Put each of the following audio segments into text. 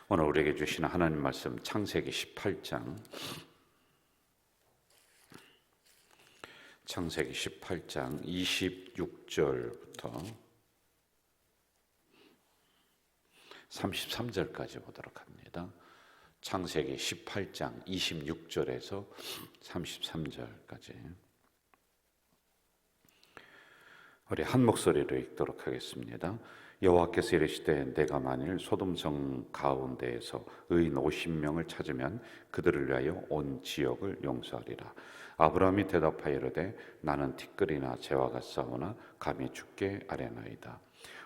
오늘 우리에게 주시는 하나님 말씀 창세기 18장 26절부터 33절까지 보도록 합니다. 창세기 18장 26절에서 33절까지 우리 한 목소리로 읽도록 하겠습니다. 여호와께서 이르시되 내가 만일 소돔성 가운데에서 의인 50명을 찾으면 그들을 위하여 온 지역을 용서하리라. 아브라함이 대답하여 이르되 나는 티끌이나 재와 같사오나 감히 주께 아뢰나이다.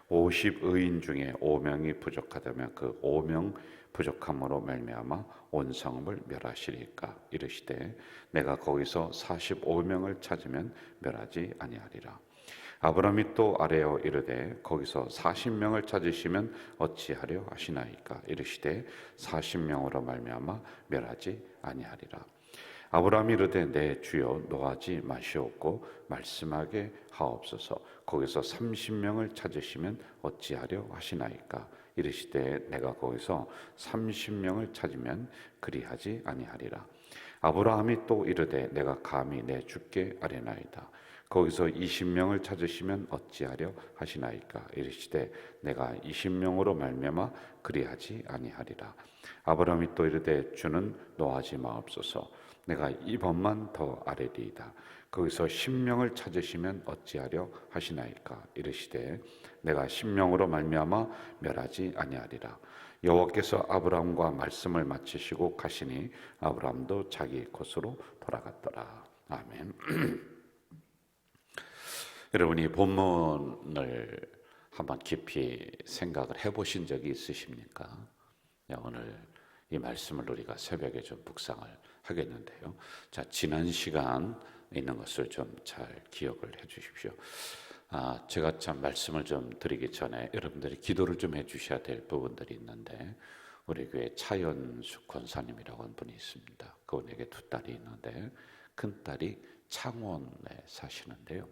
50 의인 중에 5명이 부족하다면 그 5명 부족함으로 말미암아 온 성읍을 멸하시리까. 이르시되 내가 거기서 45명을 찾으면 멸하지 아니하리라. 아브라함이 또 아뢰어 이르되 거기서 40명을 찾으시면 어찌하려 하시나이까. 이르시되 40명으로 말미암아 멸하지 아니하리라. 아브라함이 이르되 내 주여 노하지 마시옵고 말씀하게 하옵소서. 거기서 30명을 찾으시면 어찌하려 하시나이까. 이르시되 내가 거기서 30명을 찾으면 그리하지 아니하리라. 아브라함이 또 이르되 내가 감히 내 주께 아뢰나이다. 거기서 20명을 찾으시면 어찌하려 하시나이까. 이르시되 내가 20명으로 말미암아 그리하지 아니하리라. 아브라함이 또 이르되 주는 노하지 마옵소서. 내가 이번만 더 아뢰리이다. 거기서 10명을 찾으시면 어찌하려 하시나이까. 이르시되 내가 10명으로 말미암아 멸하지 아니하리라. 여호와께서 아브라함과 말씀을 마치시고 가시니 아브라함도 자기 곳으로 돌아갔더라. 아멘. 여러분이 본문을 한번 깊이 생각을 해보신 적이 있으십니까? 오늘 이 말씀을 우리가 새벽에 좀 묵상을 하겠는데요. 자, 지난 시간 있는 것을 좀 잘 기억을 해 주십시오. 제가 참 말씀을 좀 드리기 전에 여러분들이 기도를 좀 해 주셔야 될 부분들이 있는데, 우리 교회 차연숙 권사님이라고 하는 분이 있습니다. 그분에게 두 딸이 있는데 큰딸이 창원에 사시는데요.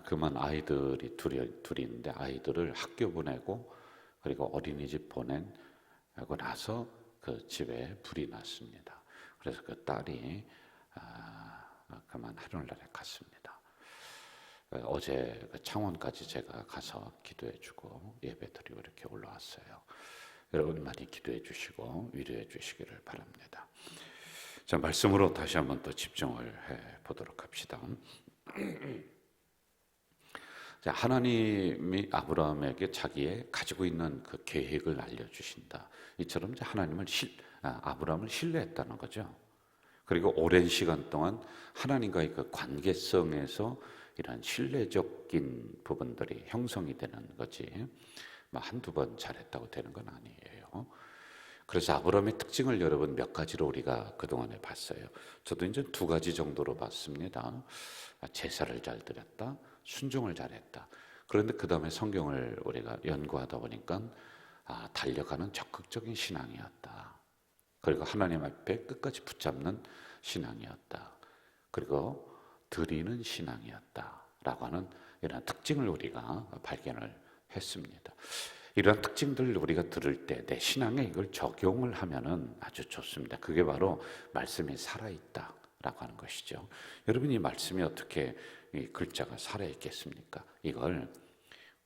그만 아이들이 둘이 있는데 아이들을 학교 보내고 그리고 어린이집 보내고 나서 그 집에 불이 났습니다. 그래서 그 딸이 그만 하늘나라에 갔습니다. 어제 그 창원까지 제가 가서 기도해주고 예배드리고 이렇게 올라왔어요. 여러분 많이 기도해 주시고 위로해 주시기를 바랍니다. 자, 말씀으로 다시 한번 또 집중을 해 보도록 합시다. 자, 하나님이 아브라함에게 자기의 가지고 있는 그 계획을 알려주신다. 이처럼 이제 아브라함을 신뢰했다는 거죠. 그리고 오랜 시간 동안 하나님과의 그 관계성에서 이런 신뢰적인 부분들이 형성이 되는 거지, 한두 번 잘했다고 되는 건 아니에요. 그래서 아브라함의 특징을 여러분 몇 가지로 우리가 그동안에 봤어요. 저도 이제 두 가지 정도로 봤습니다. 제사를 잘 드렸다, 순종을 잘했다. 그런데 그 다음에 성경을 우리가 연구하다 보니까 달려가는 적극적인 신앙이었다. 그리고 하나님 앞에 끝까지 붙잡는 신앙이었다. 그리고 드리는 신앙이었다 라고 하는 이런 특징을 우리가 발견을 했습니다. 이런 특징들을 우리가 들을 때 내 신앙에 이걸 적용을 하면은 아주 좋습니다. 그게 바로 말씀이 살아있다 라고 하는 것이죠. 여러분, 이 말씀이 어떻게 이 글자가 살아있겠습니까? 이걸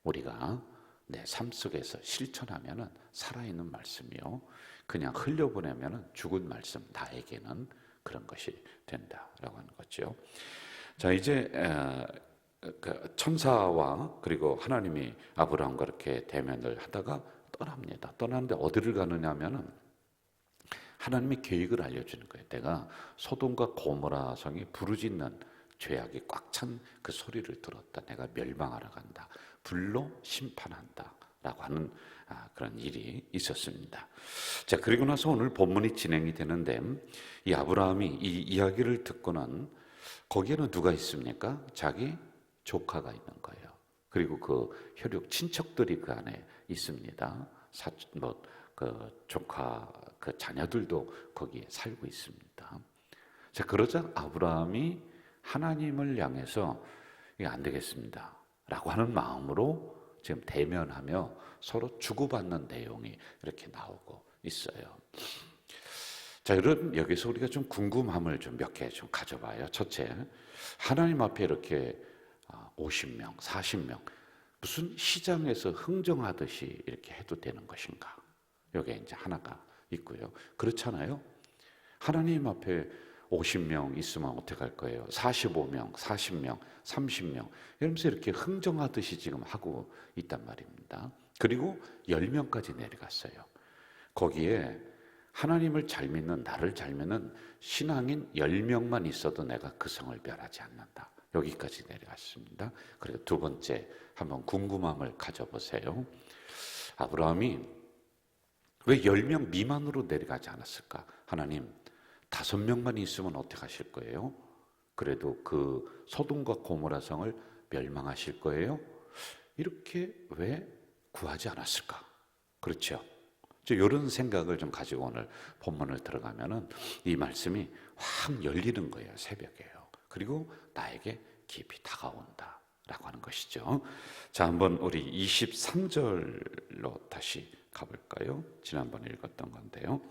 우리가 내 삶 속에서 실천하면은 살아있는 말씀이요, 그냥 흘려보내면은 죽은 말씀, 나에게는 그런 것이 된다라고 하는 거죠. 자, 이제 그 천사와 그리고 하나님이 아브라함과 이렇게 대면을 하다가 떠납니다. 떠나는데 어디를 가느냐 하면은 하나님이 계획을 알려주는 거예요. 내가 소돔과 고모라 성이 부르짖는 죄악이 꽉 찬 그 소리를 들었다. 내가 멸망하러 간다. 불로 심판한다 라고 하는 그런 일이 있었습니다. 자, 그리고 나서 오늘 본문이 진행이 되는데, 이 아브라함이 이 이야기를 듣고는 거기에는 누가 있습니까? 자기 조카가 있는 거예요. 그리고 그 혈육 친척들이 그 안에 있습니다. 그 조카 그 자녀들도 거기에 살고 있습니다. 자, 그러자 아브라함이 하나님을 향해서 이게 안 되겠습니다 라고 하는 마음으로 지금 대면하며 서로 주고받는 내용이 이렇게 나오고 있어요. 자, 여러분, 여기서 우리가 좀 궁금함을 좀 몇 개 좀 가져봐요. 첫째, 하나님 앞에 이렇게 50명, 40명, 무슨 시장에서 흥정하듯이 이렇게 해도 되는 것인가? 여기에 이제 하나가 있고요. 그렇잖아요. 하나님 앞에 50명 있으면 어떻게 할 거예요? 45명, 40명, 30명 이러면서 이렇게 흥정하듯이 지금 하고 있단 말입니다. 그리고 10명까지 내려갔어요. 거기에 하나님을 잘 믿는, 나를 잘 믿는 신앙인 10명만 있어도 내가 그 성을 멸하지 않는다. 여기까지 내려갔습니다. 그리고 두 번째, 한번 궁금함을 가져보세요. 아브라함이 왜 10명 미만으로 내려가지 않았을까? 하나님, 5명만 있으면 어떻게 하실 거예요? 그래도 그 소돔과 고모라 성을 멸망하실 거예요? 이렇게 왜 구하지 않았을까? 그렇죠? 이런 생각을 좀 가지고 오늘 본문을 들어가면은 이 말씀이 확 열리는 거예요. 새벽에요. 그리고 나에게 깊이 다가온다 라고 하는 것이죠. 자, 한번 우리 23절로 다시 가볼까요? 지난번에 읽었던 건데요.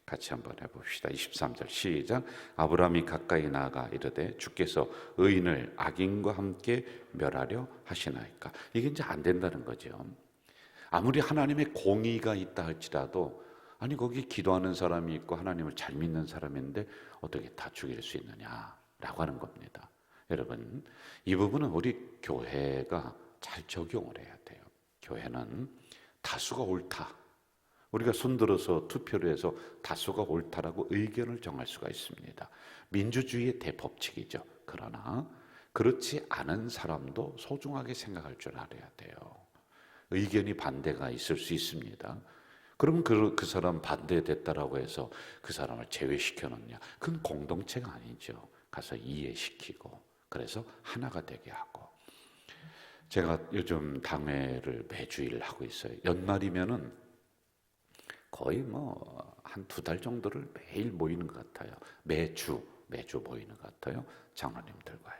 같이 한번 해봅시다. 23절 시작. 아브라함이 가까이 나아가 이르되 주께서 의인을 악인과 함께 멸하려 하시나이까. 이게 이제 안 된다는 거죠. 아무리 하나님의 공의가 있다 할지라도 아니 거기 기도하는 사람이 있고 하나님을 잘 믿는 사람인데 어떻게 다 죽일 수 있느냐라고 하는 겁니다. 여러분, 이 부분은 우리 교회가 잘 적용을 해야 돼요. 교회는 다수가 옳다. 우리가 손들어서 투표를 해서 다수가 옳다라고 의견을 정할 수가 있습니다. 민주주의의 대법칙이죠. 그러나 그렇지 않은 사람도 소중하게 생각할 줄 알아야 돼요. 의견이 반대가 있을 수 있습니다. 그러면 그 사람 반대됐다라고 해서 그 사람을 제외시켜 놓냐? 그건 공동체가 아니죠. 가서 이해시키고 그래서 하나가 되게 하고. 제가 요즘 당회를 매주일 하고 있어요. 연말이면은 거의 한 2달 정도를 매일 모이는 것 같아요. 매주 모이는 것 같아요. 장로님들과요.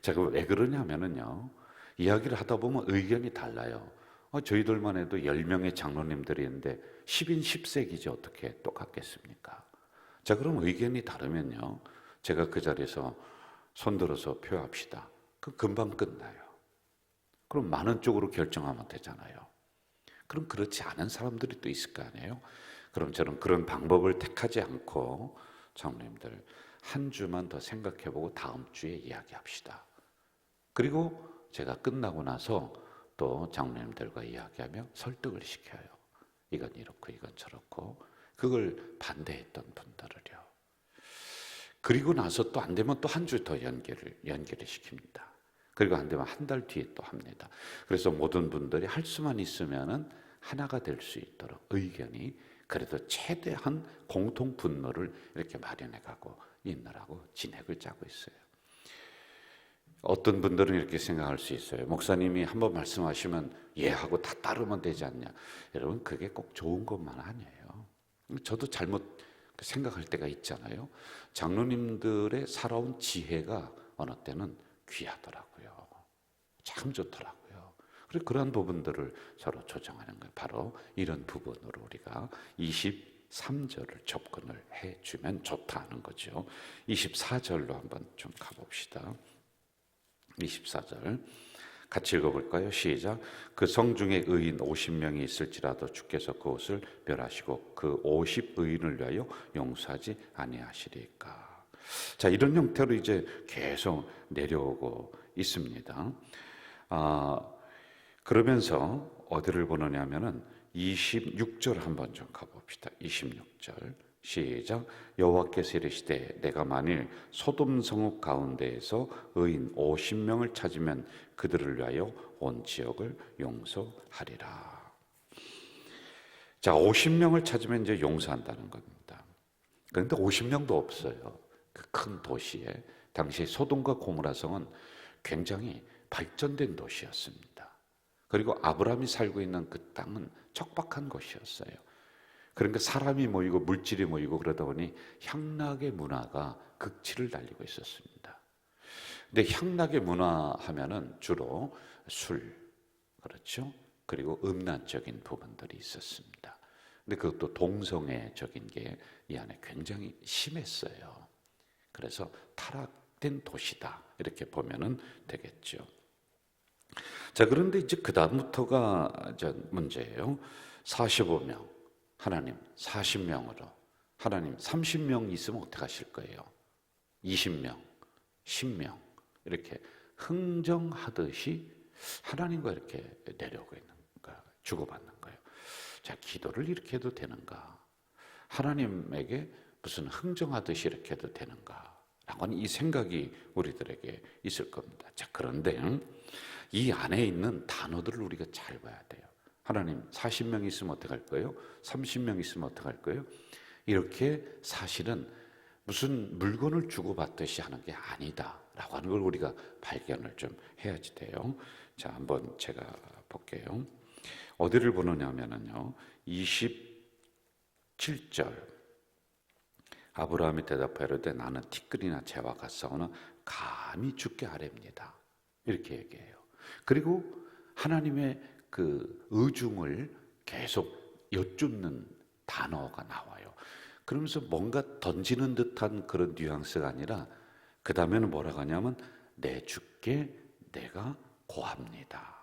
자, 왜 그러냐면은요. 이야기를 하다 보면 의견이 달라요. 저희들만 해도 10명의 장로님들이 있는데 10인 10색이지 어떻게 똑같겠습니까? 자, 그럼 의견이 다르면요. 제가 그 자리에서 손들어서 표합시다. 그 금방 끝나요. 그럼 많은 쪽으로 결정하면 되잖아요. 그럼 그렇지 않은 사람들이 또 있을 거 아니에요? 그럼 저는 그런 방법을 택하지 않고 장로님들 한 주만 더 생각해보고 다음 주에 이야기합시다. 그리고 제가 끝나고 나서 또 장로님들과 이야기하며 설득을 시켜요. 이건 이렇고 이건 저렇고. 그걸 반대했던 분들을요. 그리고 나서 또 안 되면 또 한 주 더 연결을 시킵니다. 그리고 안 되면 한 달 뒤에 또 합니다. 그래서 모든 분들이 할 수만 있으면은 하나가 될 수 있도록 의견이 그래도 최대한 공통 분모를 이렇게 마련해 가고 있느라고 진행을 짜고 있어요. 어떤 분들은 이렇게 생각할 수 있어요. 목사님이 한번 말씀하시면 예 하고 다 따르면 되지 않냐. 여러분, 그게 꼭 좋은 것만 아니에요. 저도 잘못 생각할 때가 있잖아요. 장로님들의 살아온 지혜가 어느 때는 귀하더라고요. 참 좋더라고요. 그리고 그런 부분들을 서로 조정하는 거예요. 바로 이런 부분으로 우리가 23절을 접근을 해주면 좋다는 거죠. 24절로 한번 좀 가봅시다. 24절 같이 읽어볼까요? 시작. 그 성 중에 의인 50명이 있을지라도 주께서 그곳을 멸하시고 그 50의인을 위하여 용서하지 아니하시리까. 자, 이런 형태로 이제 계속 내려오고 있습니다. 그러면서 어디를 보느냐면은 26절 한번 좀 가봅시다. 26절 시작. 여호와께서 이르시되 내가 만일 소돔 성읍 가운데에서 의인 50명을 찾으면 그들을 위하여 온 지역을 용서하리라. 자, 50명을 찾으면 이제 용서한다는 겁니다. 그런데 50명도 없어요. 그 큰 도시에. 당시 소돔과 고모라 성은 굉장히 발전된 도시였습니다. 그리고 아브라함이 살고 있는 그 땅은 척박한 곳이었어요. 그러니까 사람이 모이고 물질이 모이고 그러다 보니 향락의 문화가 극치를 달리고 있었습니다. 근데 향락의 문화 하면은 주로 술, 그렇죠? 그리고 음란적인 부분들이 있었습니다. 근데 그것도 동성애적인 게 이 안에 굉장히 심했어요. 그래서 타락된 도시다 이렇게 보면은 되겠죠. 자, 그런데 이제 그 다음부터가 문제예요. 45명 하나님 40명으로, 하나님 30명 있으면 어떻게 하실 거예요? 20명, 10명 이렇게 흥정하듯이 하나님과 이렇게 내려오고 있는 거야. 주고받는 거예요. 자, 기도를 이렇게 해도 되는가? 하나님에게 무슨 흥정하듯이 이렇게 해도 되는가? 라고는 이 생각이 우리들에게 있을 겁니다. 자, 그런데 이 안에 있는 단어들을 우리가 잘 봐야 돼요. 하나님 40명 있으면 어떡할 거예요? 30명 있으면 어떡할 거예요? 이렇게 사실은 무슨 물건을 주고받듯이 하는 게 아니다 라고 하는 걸 우리가 발견을 좀 해야지 돼요. 자, 한번 제가 볼게요. 어디를 보느냐면요 27절 아브라함이 대답하여되 나는 티끌이나 재와 같사오나 감히 주께 아뢰옵니다 이렇게 얘기해요. 그리고 하나님의 그 의중을 계속 여쭙는 단어가 나와요. 그러면서 뭔가 던지는 듯한 그런 뉘앙스가 아니라 그 다음에는 뭐라고 하냐면 내 주께 내가 고합니다.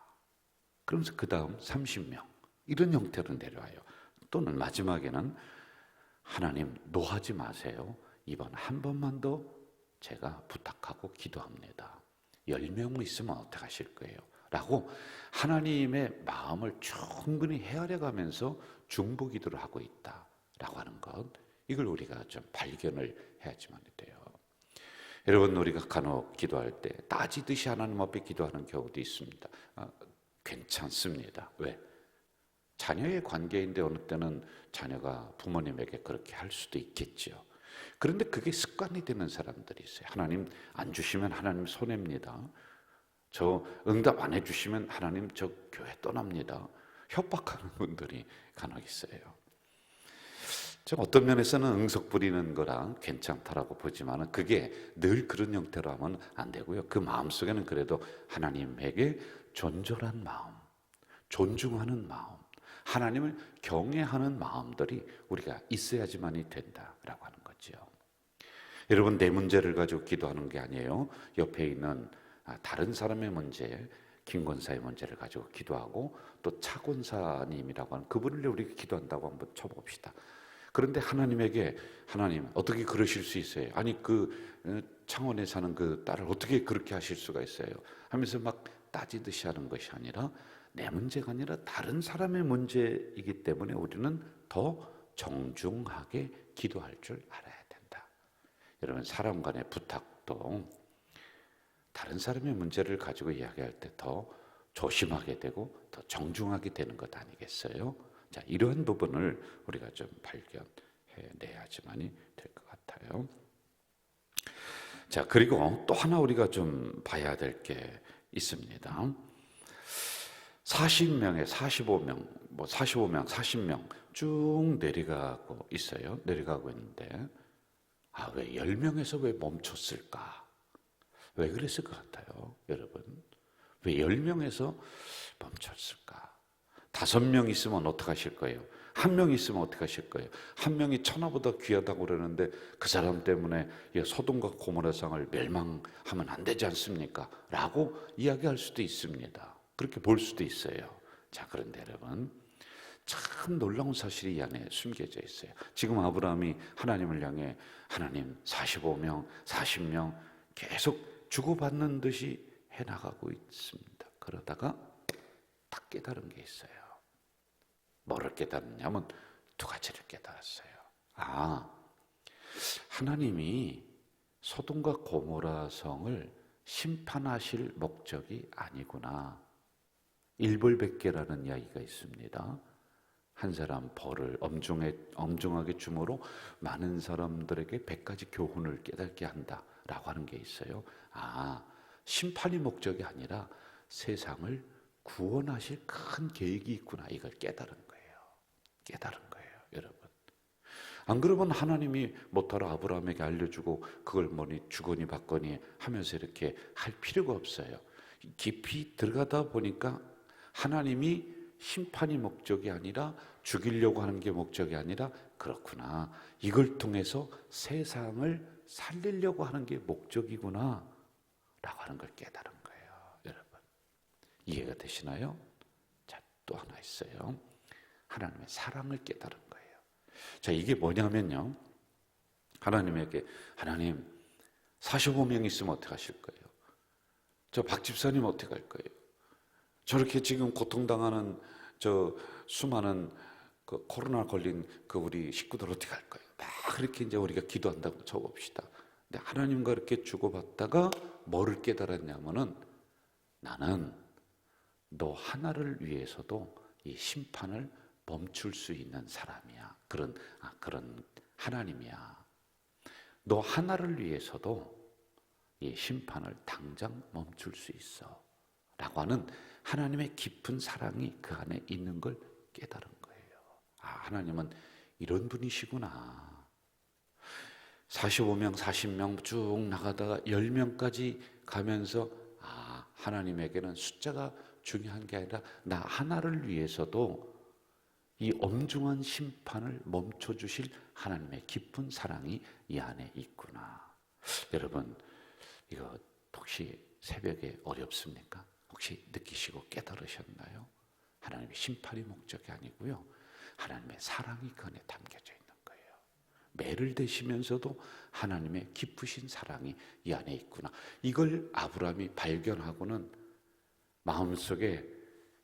그러면서 그 다음 30명 이런 형태로 내려와요. 또는 마지막에는 하나님 노하지 마세요. 이번 한 번만 더 제가 부탁하고 기도합니다. 10명 있으면 어떻게 하실 거예요? 라고 하나님의 마음을 충분히 헤아려가면서 중보 기도를 하고 있다라고 하는 것, 이걸 우리가 좀 발견을 해야지만 돼요. 여러분, 우리가 간혹 기도할 때 따지듯이 하나님 앞에 기도하는 경우도 있습니다. 괜찮습니다. 왜? 자녀의 관계인데 어느 때는 자녀가 부모님에게 그렇게 할 수도 있겠죠. 그런데 그게 습관이 되는 사람들이 있어요. 하나님 안 주시면 하나님 손해입니다. 저 응답 안 해주시면 하나님 저 교회 떠납니다. 협박하는 분들이 간혹 있어요. 어떤 면에서는 응석 부리는 거랑 괜찮다라고 보지만 그게 늘 그런 형태로 하면 안 되고요. 그 마음속에는 그래도 하나님에게 존절한 마음, 존중하는 마음, 하나님을 경외하는 마음들이 우리가 있어야지만이 된다라고 하는 거죠. 여러분, 내 문제를 가지고 기도하는 게 아니에요. 옆에 있는 다른 사람의 문제, 김 권사의 문제를 가지고 기도하고 또 차 권사님이라고 하는 그분을 우리가 기도한다고 한번 쳐봅시다. 그런데 하나님에게 하나님 어떻게 그러실 수 있어요? 아니 그 창원에 사는 그 딸을 어떻게 그렇게 하실 수가 있어요? 하면서 막 따지듯이 하는 것이 아니라 내 문제가 아니라 다른 사람의 문제이기 때문에 우리는 더 정중하게 기도할 줄 알아야 된다. 여러분, 사람 간의 부탁도 다른 사람의 문제를 가지고 이야기할 때 더 조심하게 되고 더 정중하게 되는 것 아니겠어요? 자, 이러한 부분을 우리가 좀 발견해내야지만이 될 것 같아요. 자, 그리고 또 하나 우리가 좀 봐야 될 게 있습니다. 40명에 45명, 45명, 40명 쭉 내려가고 있어요. 내려가고 있는데 왜 10명에서 왜 멈췄을까? 왜 그랬을 것 같아요, 여러분? 왜 10명에서 멈췄을까? 5명 있으면 어떻게 하실 거예요? 1명 있으면 어떻게 하실 거예요? 1명이 천하보다 귀하다고 그러는데 그 사람 때문에 소돔과 고모라 성을 멸망하면 안 되지 않습니까? 라고 이야기할 수도 있습니다. 그렇게 볼 수도 있어요. 자, 그런데 여러분, 참 놀라운 사실이 이 안에 숨겨져 있어요. 지금 아브라함이 하나님을 향해 하나님 45명, 40명 계속 주고받는 듯이 해나가고 있습니다. 그러다가 딱 깨달은 게 있어요. 뭐를 깨달았냐면 두 가지를 깨달았어요. 하나님이 소돔과 고모라 성을 심판하실 목적이 아니구나. 일벌백계라는 이야기가 있습니다. 한 사람 벌을 엄중하게 줌으로 많은 사람들에게 100가지 교훈을 깨닫게 한다라고 하는 게 있어요. 심판이 목적이 아니라 세상을 구원하실 큰 계획이 있구나. 이걸 깨달은 거예요, 여러분. 안 그러면 하나님이 못하러 아브라함에게 알려주고 그걸 뭐니 주거니 받거니 하면서 이렇게 할 필요가 없어요. 깊이 들어가다 보니까 하나님이 심판이 목적이 아니라 죽이려고 하는 게 목적이 아니라 그렇구나. 이걸 통해서 세상을 살리려고 하는 게 목적이구나 라고 하는 걸 깨달은 거예요. 여러분 이해가 되시나요? 자, 또 하나 있어요. 하나님의 사랑을 깨달은 거예요. 자, 이게 뭐냐면요, 하나님에게 하나님 45명 있으면 어떻게 하실 거예요? 저 박 집사님 어떻게 할 거예요? 저렇게 지금 고통당하는 저 수많은 그 코로나 걸린 그 우리 식구들 어떻게 할 거예요? 막 그렇게 이제 우리가 기도한다고 쳐봅시다. 근데 하나님과 이렇게 주고받다가 뭐를 깨달았냐면은 나는 너 하나를 위해서도 이 심판을 멈출 수 있는 사람이야. 그런 하나님이야. 너 하나를 위해서도 이 심판을 당장 멈출 수 있어. 라고 하는 하나님의 깊은 사랑이 그 안에 있는 걸 깨달은 거예요. 아, 하나님은 이런 분이시구나. 45명, 40명 쭉 나가다가 10명까지 가면서 아, 하나님에게는 숫자가 중요한 게 아니라 나 하나를 위해서도 이 엄중한 심판을 멈춰주실 하나님의 깊은 사랑이 이 안에 있구나. 여러분, 이거 혹시 새벽에 어렵습니까? 혹시 느끼시고 깨달으셨나요? 하나님의 심판이 목적이 아니고요, 하나님의 사랑이 그 안에 담겨져 있는 거예요. 매를 대시면서도 하나님의 깊으신 사랑이 이 안에 있구나. 이걸 아브라함이 발견하고는 마음속에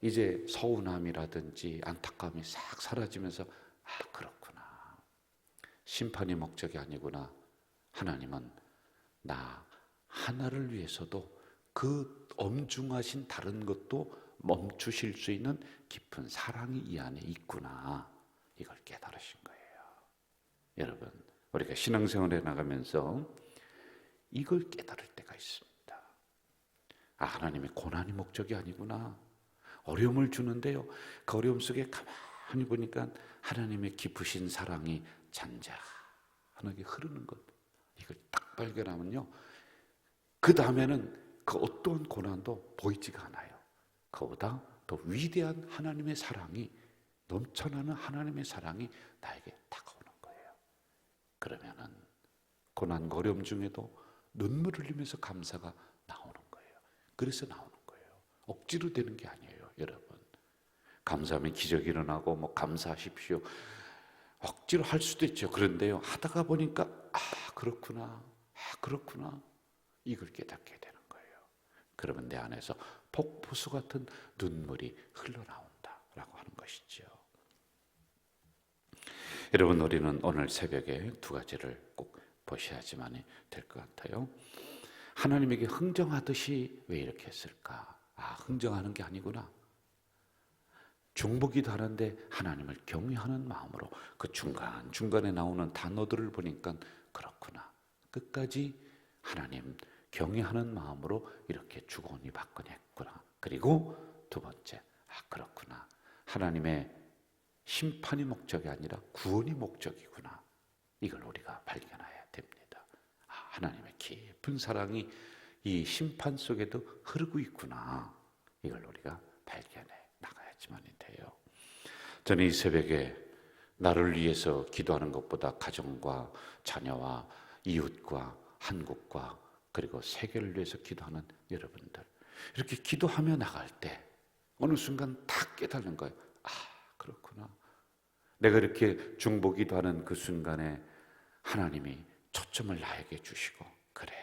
이제 서운함이라든지 안타까움이 싹 사라지면서 아, 그렇구나. 심판이 목적이 아니구나. 하나님은 나 하나를 위해서도 그 엄중하신 다른 것도 멈추실 수 있는 깊은 사랑이 이 안에 있구나. 이걸 깨달으신 거예요. 여러분, 우리가 신앙생활에 나가면서 이걸 깨달을 때가 있습니다. 아, 하나님의 고난이 목적이 아니구나. 어려움을 주는데요, 그 어려움 속에 가만히 보니까 하나님의 깊으신 사랑이 잔잔하게 흐르는 것, 이걸 딱 발견하면요, 그 다음에는 그 어떠한 고난도 보이지가 않아요. 그보다 더 위대한 하나님의 사랑이, 넘쳐나는 하나님의 사랑이 나에게 다가오는 거예요. 그러면은 고난과 어려움 중에도 눈물을 흘리면서 감사가 나오는 거예요. 그래서 나오는 거예요. 억지로 되는 게 아니에요. 여러분, 감사하면 기적이 일어나고 뭐 감사하십시오 억지로 할 수도 있죠. 그런데요, 하다가 보니까 아, 그렇구나, 이걸 깨닫게 되는 거예요. 그러면 내 안에서 폭포수 같은 눈물이 흘러나온다라고 하는 것이죠. 여러분, 우리는 오늘 새벽에 두 가지를 꼭 보셔야지만 될 것 같아요. 하나님에게 흥정하듯이 왜 이렇게 했을까? 아, 흥정하는 게 아니구나. 중보기도 하는데 하나님을 경외하는 마음으로 그 중간중간에 나오는 단어들을 보니까 그렇구나. 끝까지 하나님 경외하는 마음으로 이렇게 주거니 받거니 했구나. 그리고 두 번째, 아, 그렇구나. 하나님의 심판이 목적이 아니라 구원이 목적이구나. 이걸 우리가 발견해야 됩니다. 아, 하나님의 깊은 사랑이 이 심판 속에도 흐르고 있구나. 이걸 우리가 발견해 나가야지만 돼요. 저는 이 새벽에 나를 위해서 기도하는 것보다 가정과 자녀와 이웃과 한국과 그리고 세계를 위해서 기도하는 여러분들, 이렇게 기도하며 나갈 때 어느 순간 딱 깨닫는 거예요. 아, 그렇구나. 내가 이렇게 중보기도하는 그 순간에 하나님이 초점을 나에게 주시고, 그래,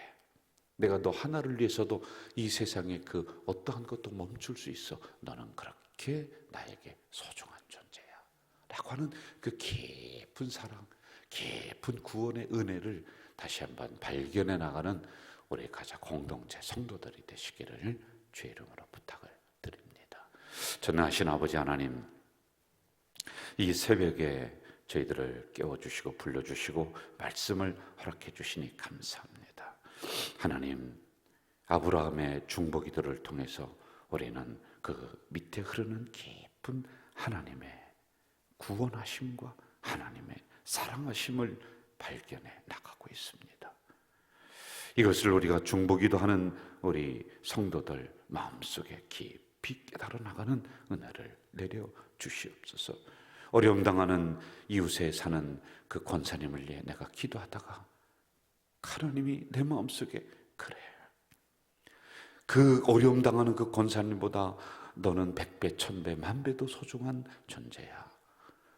내가 너 하나를 위해서도 이 세상에 그 어떠한 것도 멈출 수 있어. 너는 그렇게 나에게 소중한 존재야 라고 하는 그 깊은 사랑, 깊은 구원의 은혜를 다시 한번 발견해 나가는 우리 가자 공동체 성도들이 되시기를 주의 이름으로 부탁을 드립니다. 전능하신 아버지 하나님, 이 새벽에 저희들을 깨워주시고 불러주시고 말씀을 허락해 주시니 감사합니다. 하나님, 아브라함의 중보기도를 통해서 우리는 그 밑에 흐르는 깊은 하나님의 구원하심과 하나님의 사랑하심을 발견해 나가고 있습니다. 이것을 우리가 중보기도하는 우리 성도들 마음속에 깊이 깊이 깨달아 나가는 은혜를 내려 주시옵소서. 어려움 당하는 이웃에 사는 그 권사님을 위해 내가 기도하다가 하나님이 내 마음속에 그래, 그 어려움 당하는 그 권사님보다 너는 100배, 1000배, 10,000배도 소중한 존재야.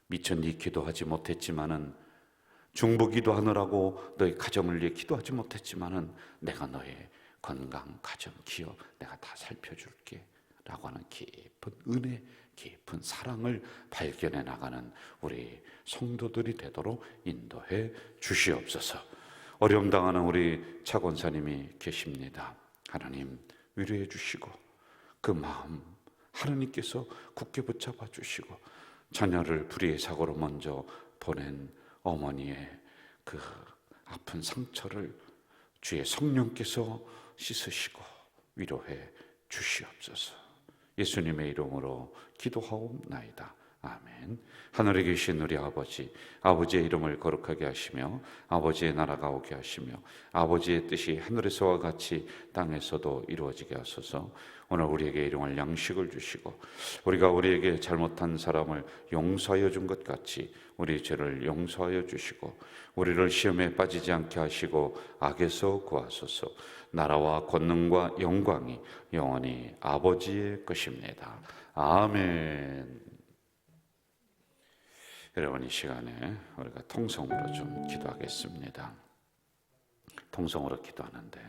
미처 네 기도하지 못했지만은, 중보기도 하느라고 너의 가정을 위해 기도하지 못했지만은 내가 너의 건강, 가정, 기업 내가 다 살펴줄게 라고 하는 깊은 은혜, 깊은 사랑을 발견해 나가는 우리 성도들이 되도록 인도해 주시옵소서. 어려움 당하는 우리 차 권사님이 계십니다. 하나님 위로해 주시고 그 마음 하나님께서 굳게 붙잡아 주시고, 자녀를 불의의 사고로 먼저 보낸 어머니의 그 아픈 상처를 주의 성령께서 씻으시고 위로해 주시옵소서. 예수님의 이름으로 기도하옵나이다. 아멘. 하늘에 계신 우리 아버지, 아버지의 이름을 거룩하게 하시며 아버지의 나라가 오게 하시며 아버지의 뜻이 하늘에서와 같이 땅에서도 이루어지게 하소서. 오늘 우리에게 일용할 양식을 주시고 우리가 우리에게 잘못한 사람을 용서하여 준 것 같이 우리 죄를 용서하여 주시고 우리를 시험에 빠지지 않게 하시고 악에서 구하소서. 나라와 권능과 영광이 영원히 아버지의 것입니다. 아멘. 여러분, 이 시간에 우리가 통성으로 좀 기도하겠습니다. 통성으로 기도하는데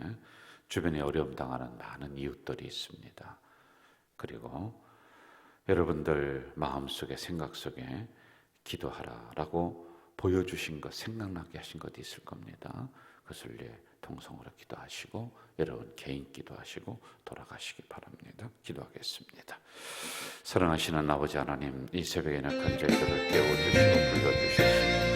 주변에 어려움 당하는 많은 이웃들이 있습니다. 그리고 여러분들 마음속에, 생각 속에 기도하라라고 보여주신 것, 생각나게 하신 것이 있을 겁니다. 그것을 위해 통성으로 기도하시고 여러분 개인 기도하시고 돌아가시기 바랍니다. 기도하겠습니다. 사랑하시는 아버지 하나님, 이 새벽에 약한 저희들을 깨워주시고